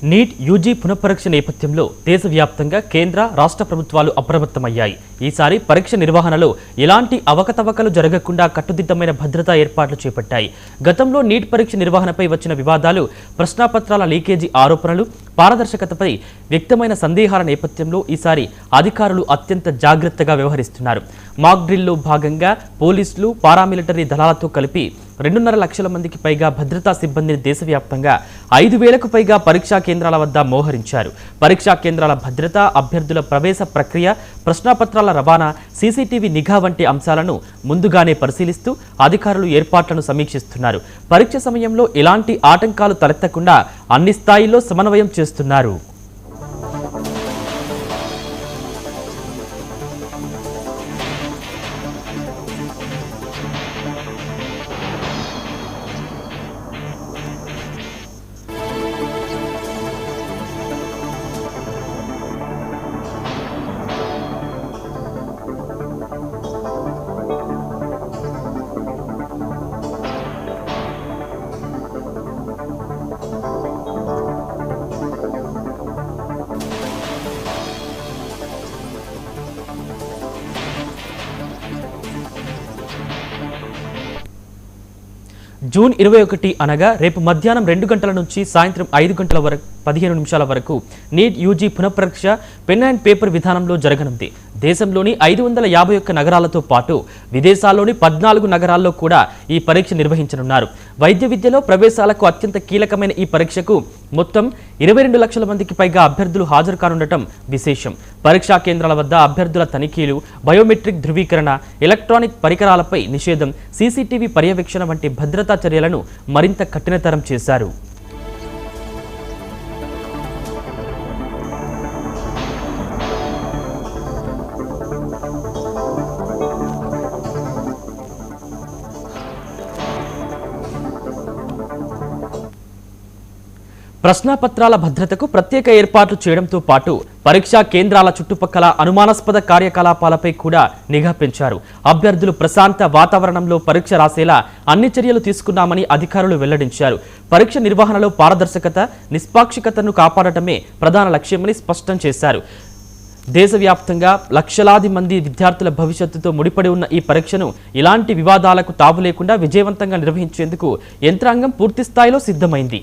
Neat UG పునఃపరీక్ష నేపథ్యంలో దేశవ్యాప్తంగా కేంద్ర రాష్ట్ర ప్రభుత్వాలు అప్రమత్తమయ్యాయి. ఈసారి పరీక్ష నిర్వహణలో ఎలాంటి అవకతవకలు జరగకుండా కట్టుదిట్టమైన భద్రతా ఏర్పాట్లు చేపట్టాయి. గతంలో నీట్ పరీక్ష నిర్వహణపై వచ్చిన వివాదాలు, ప్రశ్నాపత్రాల లీకేజీ ఆరోపణలు, పారదర్శకతపై వ్యక్తమైన సందేహాల నేపథ్యంలో ఈసారి అధికారులు అత్యంత జాగ్రత్తగా వ్యవహరిస్తున్నారు. మాక్ డ్రిల్లో భాగంగా పోలీసులు, పారామిలిటరీ దళాలతో కలిపి 2.5 లక్షల మందికి పైగా భద్రతా సిబ్బందిని దేశవ్యాప్తంగా 5,000కు పైగా పరీక్షా కేంద్రాల వద్ద మోహరించారు. పరీక్షా కేంద్రాల భద్రత, అభ్యర్థుల ప్రవేశ ప్రక్రియ, ప్రశ్నాపత్రాల రవాణా, సీసీటీవీ నిఘా వంటి అంశాలను ముందుగానే పరిశీలిస్తూ అధికారులు ఏర్పాట్లను సమీక్షిస్తున్నారు. పరీక్ష సమయంలో ఎలాంటి ఆటంకాలు తలెత్తకుండా అన్ని స్థాయిల్లో సమన్వయం చేస్తున్నారు. జూన్ 21 అనగా రేపు మధ్యాహ్నం 2 గంటల నుంచి సాయంత్రం 5 గంటల వరకు 15 నిమిషాల వరకు నీట్ యూజీ పునఃపరీక్ష పెన్ అండ్ పేపర్ విధానంలో జరగనుంది. దేశంలోని 551 నగరాలతో పాటు విదేశాల్లోని 14 నగరాల్లో కూడా ఈ పరీక్ష నిర్వహించనున్నారు. వైద్య విద్యలో ప్రవేశాలకు అత్యంత కీలకమైన ఈ పరీక్షకు మొత్తం 22 లక్షల మందికి పైగా అభ్యర్థులు హాజరు కానుండటం విశేషం. పరీక్షా కేంద్రాల వద్ద అభ్యర్థుల తనిఖీలు, బయోమెట్రిక్ ధృవీకరణ, ఎలక్ట్రానిక్ పరికరాలపై నిషేధం, సీసీటీవీ పర్యవేక్షణ వంటి భద్రతా చర్యలను మరింత కఠినతరం చేశారు. ప్రశ్నాపత్రాల భద్రతకు ప్రత్యేక ఏర్పాట్లు చేయడంతో పాటు పరీక్షా కేంద్రాల చుట్టుపక్కల అనుమానాస్పద కార్యకలాపాలపై కూడా నిఘా పెంచారు. అభ్యర్థులు ప్రశాంత వాతావరణంలో పరీక్ష రాసేలా అన్ని చర్యలు తీసుకున్నామని అధికారులు వెల్లడించారు. పరీక్ష నిర్వహణలో పారదర్శకత, నిష్పాక్షికతను కాపాడటమే ప్రధాన లక్ష్యమని స్పష్టం చేశారు. దేశవ్యాప్తంగా లక్షలాది మంది విద్యార్థుల భవిష్యత్తుతో ముడిపడి ఉన్న ఈ పరీక్షను ఎలాంటి వివాదాలకు తావు లేకుండా విజయవంతంగా నిర్వహించేందుకు యంత్రాంగం పూర్తి స్థాయిలో సిద్ధమైంది.